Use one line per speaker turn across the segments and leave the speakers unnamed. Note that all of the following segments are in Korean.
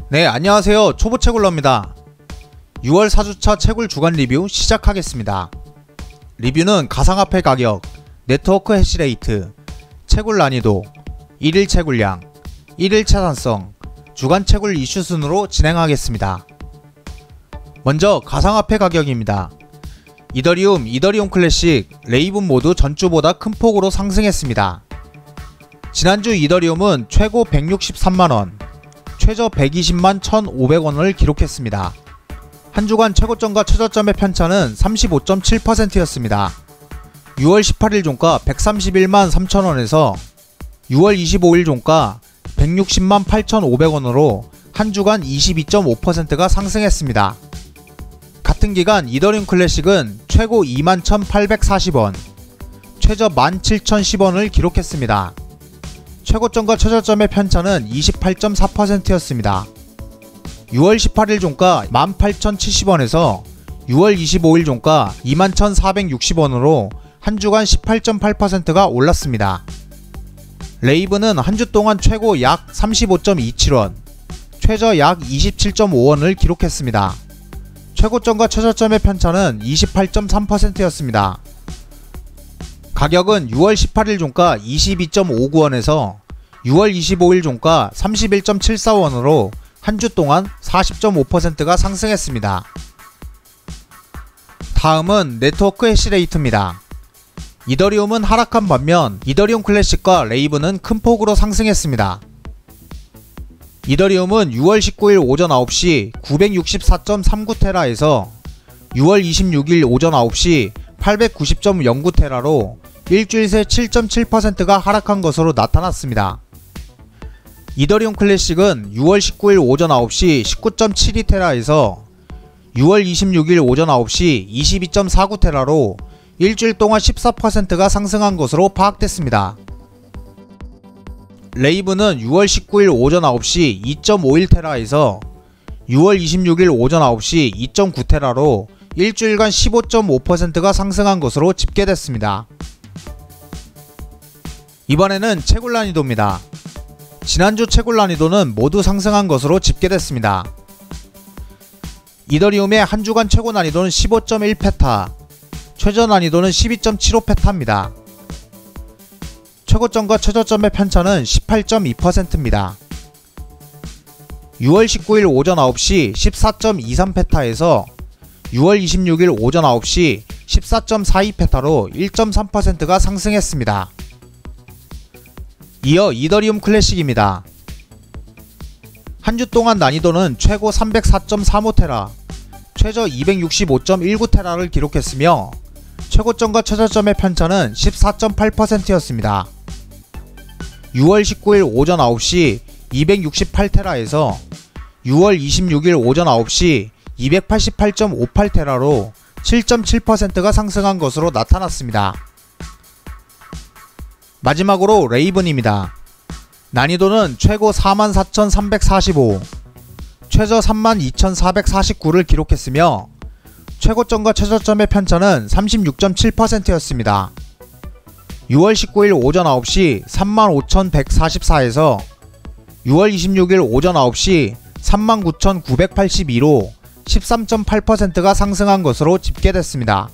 네, 안녕하세요. 초보채굴러입니다. 6월 4주차 채굴 주간 리뷰 시작하겠습니다. 리뷰는 가상화폐 가격, 네트워크 해시레이트, 채굴 난이도, 1일 채굴량, 1일 채산성, 주간 채굴 이슈 순으로 진행하겠습니다. 먼저 가상화폐 가격입니다. 이더리움 클래식, 레이븐 모두 전주보다 큰 폭으로 상승했습니다. 지난주 이더리움은 최고 163만원, 최저 120만 1,500원을 기록했습니다. 한 주간 최고점과 최저점의 편차는 35.7%였습니다. 6월 18일 종가 131만 3천원에서 6월 25일 종가 160만 8,500원으로 한 주간 22.5%가 상승했습니다. 같은 기간 이더리움 클래식은 최고 21,840원, 최저 17,010원을 기록했습니다. 최고점과 최저점의 편차는 28.4%였습니다. 6월 18일 종가 18,070원에서 6월 25일 종가 21,460원으로 한 주간 18.8%가 올랐습니다. 레이븐은 한 주 동안 최고 약 35.27원, 최저 약 27.5원을 기록했습니다. 최고점과 최저점의 편차는 28.3%였습니다. 가격은 6월 18일 종가 22.59원에서 6월 25일 종가 31.74원으로 한 주 동안 40.5%가 상승했습니다. 다음은 네트워크 해시레이트입니다. 이더리움은 하락한 반면 이더리움 클래식과 레이븐은 큰 폭으로 상승했습니다. 이더리움은 6월 19일 오전 9시 964.39테라에서 6월 26일 오전 9시 890.09테라로 일주일 새 7.7%가 하락한 것으로 나타났습니다. 이더리움 클래식은 6월 19일 오전 9시 19.72테라에서 6월 26일 오전 9시 22.49테라로 일주일 동안 14%가 상승한 것으로 파악됐습니다. 레이븐은 6월 19일 오전 9시 2.51테라에서 6월 26일 오전 9시 2.9테라로 일주일간 15.5%가 상승한 것으로 집계됐습니다. 이번에는 채굴 난이도입니다. 지난주 채굴 난이도는 모두 상승한 것으로 집계됐습니다. 이더리움의 한 주간 최고 난이도는 15.1페타, 최저 난이도는 12.75페타입니다. 최고점과 최저점의 편차는 18.2%입니다. 6월 19일 오전 9시 14.23페타에서 6월 26일 오전 9시 14.42페타로 1.3%가 상승했습니다. 이어 이더리움 클래식입니다. 한 주 동안 난이도는 최고 304.35테라, 최저 265.19테라를 기록했으며 최고점과 최저점의 편차는 14.8%였습니다. 6월 19일 오전 9시 268테라에서 6월 26일 오전 9시 288.58테라로 7.7%가 상승한 것으로 나타났습니다. 마지막으로 레이븐입니다. 난이도는 최고 44,345, 최저 32,449를 기록했으며 최고점과 최저점의 편차는 36.7%였습니다. 6월 19일 오전 9시 35,144에서 6월 26일 오전 9시 39,982로 13.8%가 상승한 것으로 집계됐습니다.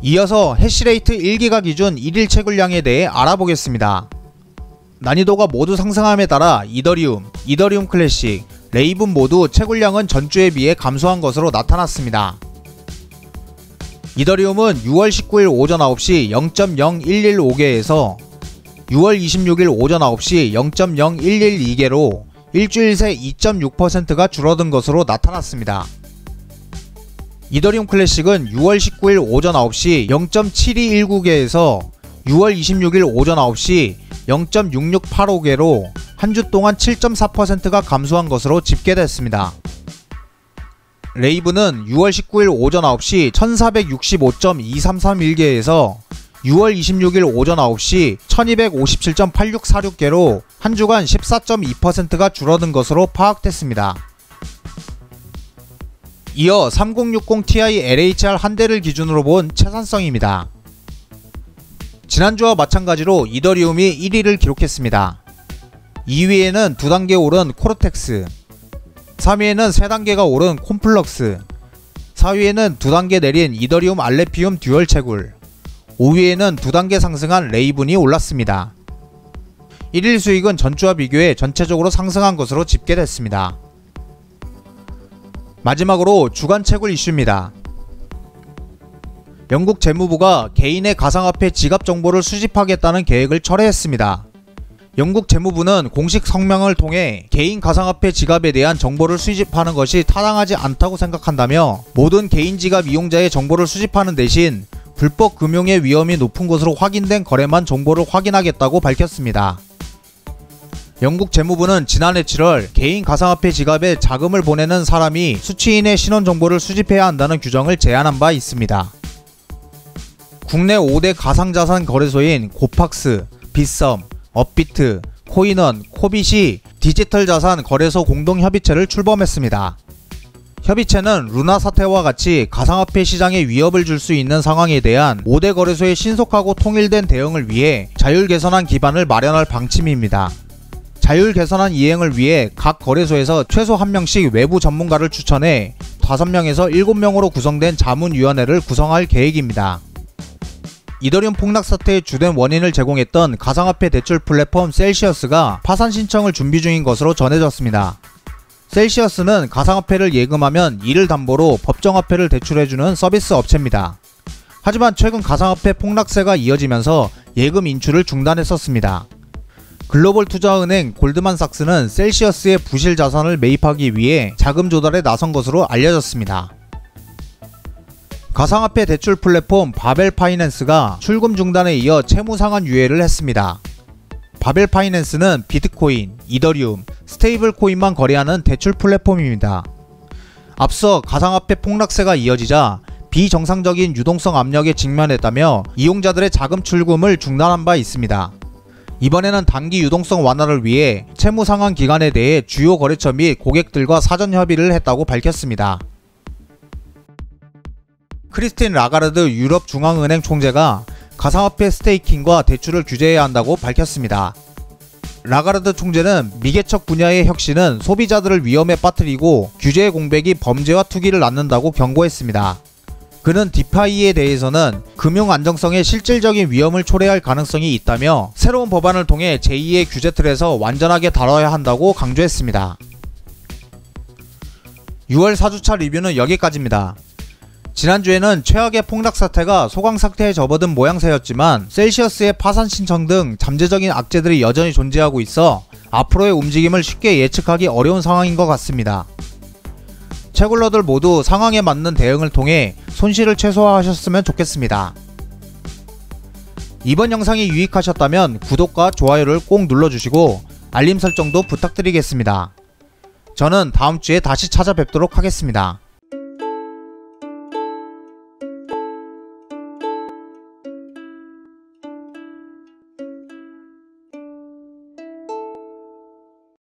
이어서 해시레이트 1기가 기준 1일 채굴량에 대해 알아보겠습니다. 난이도가 모두 상승함에 따라 이더리움 클래식, 레이븐 모두 채굴량은 전주에 비해 감소한 것으로 나타났습니다. 이더리움은 6월 19일 오전 9시 0.0115개에서 6월 26일 오전 9시 0.0112개로 일주일 새 2.6%가 줄어든 것으로 나타났습니다. 이더리움 클래식은 6월 19일 오전 9시 0.7219개에서 6월 26일 오전 9시 0.6685개로 한 주 동안 7.4%가 감소한 것으로 집계됐습니다. 레이븐은 6월 19일 오전 9시 1465.2331개에서 6월 26일 오전 9시 1257.8646개로 한 주간 14.2%가 줄어든 것으로 파악됐습니다. 이어 3060ti LHR 한 대를 기준으로 본 채산성입니다. 지난주와 마찬가지로 이더리움이 1위를 기록했습니다. 2위에는 2단계 오른 코르텍스, 3위에는 3단계가 오른 콤플럭스, 4위에는 2단계 내린 이더리움 알레피움 듀얼 채굴, 5위에는 2단계 상승한 레이븐이 올랐습니다. 1일 수익은 전주와 비교해 전체적으로 상승한 것으로 집계됐습니다. 마지막으로 주간 채굴 이슈입니다. 영국 재무부가 개인의 가상화폐 지갑 정보를 수집하겠다는 계획을 철회했습니다. 영국 재무부는 공식 성명을 통해 개인 가상화폐 지갑에 대한 정보를 수집하는 것이 타당하지 않다고 생각한다며 모든 개인 지갑 이용자의 정보를 수집하는 대신 불법 금융의 위험이 높은 것으로 확인된 거래만 정보를 확인하겠다고 밝혔습니다. 영국 재무부는 지난해 7월 개인 가상화폐 지갑에 자금을 보내는 사람이 수취인의 신원 정보를 수집해야 한다는 규정을 제안한 바 있습니다. 국내 5대 가상자산 거래소인 고팍스, 빗썸, 업비트, 코인원, 코빗이 디지털 자산 거래소 공동협의체를 출범했습니다. 협의체는 루나 사태와 같이 가상화폐 시장에 위협을 줄 수 있는 상황에 대한 5대 거래소의 신속하고 통일된 대응을 위해 자율 개선안 기반을 마련할 방침입니다. 자율 개선안 이행을 위해 각 거래소에서 최소 1명씩 외부 전문가를 추천해 5명에서 7명으로 구성된 자문위원회를 구성할 계획입니다. 이더리움 폭락 사태의 주된 원인을 제공했던 가상화폐 대출 플랫폼 셀시어스가 파산 신청을 준비 중인 것으로 전해졌습니다. 셀시어스는 가상화폐를 예금하면 이를 담보로 법정화폐를 대출해주는 서비스 업체입니다. 하지만 최근 가상화폐 폭락세가 이어지면서 예금 인출을 중단했었습니다. 글로벌 투자은행 골드만삭스는 셀시어스의 부실 자산을 매입하기 위해 자금 조달에 나선 것으로 알려졌습니다. 가상화폐 대출 플랫폼 바벨 파이낸스가 출금 중단에 이어 채무 상환 유예를 했습니다. 바벨 파이낸스는 비트코인, 이더리움, 스테이블 코인만 거래하는 대출 플랫폼입니다. 앞서 가상화폐 폭락세가 이어지자 비정상적인 유동성 압력에 직면했다며 이용자들의 자금 출금을 중단한 바 있습니다. 이번에는 단기 유동성 완화를 위해 채무 상환 기간에 대해 주요 거래처 및 고객들과 사전 협의를 했다고 밝혔습니다. 크리스틴 라가르드 유럽 중앙은행 총재가 가상화폐 스테이킹과 대출을 규제해야 한다고 밝혔습니다. 라가르드 총재는 미개척 분야의 혁신은 소비자들을 위험에 빠뜨리고 규제의 공백이 범죄와 투기를 낳는다고 경고했습니다. 그는 디파이에 대해서는 금융 안정성에 실질적인 위험을 초래할 가능성이 있다며 새로운 법안을 통해 제2의 규제 틀에서 완전하게 다뤄야 한다고 강조했습니다. 6월 4주차 리뷰는 여기까지입니다. 지난주에는 최악의 폭락 사태가 소강 상태에 접어든 모양새였지만 셀시어스의 파산 신청 등 잠재적인 악재들이 여전히 존재하고 있어 앞으로의 움직임을 쉽게 예측하기 어려운 상황인 것 같습니다. 채굴러들 모두 상황에 맞는 대응을 통해 손실을 최소화하셨으면 좋겠습니다. 이번 영상이 유익하셨다면 구독과 좋아요를 꼭 눌러주시고 알림 설정도 부탁드리겠습니다. 저는 다음주에 다시 찾아뵙도록 하겠습니다.